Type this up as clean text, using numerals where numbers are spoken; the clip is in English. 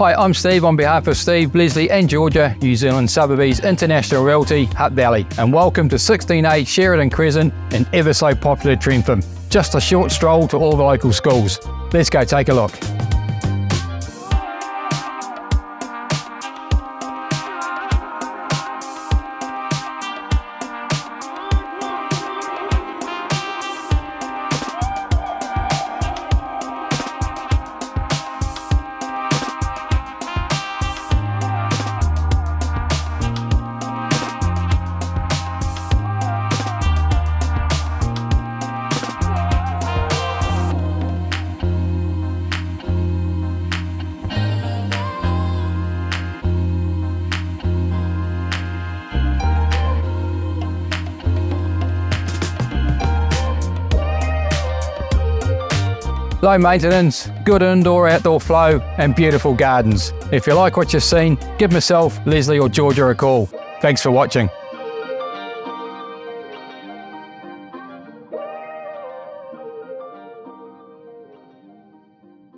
Hi, I'm Steve on behalf of Steve, Leslie and Georgia, New Zealand Sotheby's International Realty, Hutt Valley, and welcome to 16A Sheridan Crescent in ever so popular Trentham. Just a short stroll to all the local schools. Let's go take a look. Low maintenance, good indoor-outdoor flow and beautiful gardens. If you like what you've seen, give myself, Leslie or Georgia a call. Thanks for watching.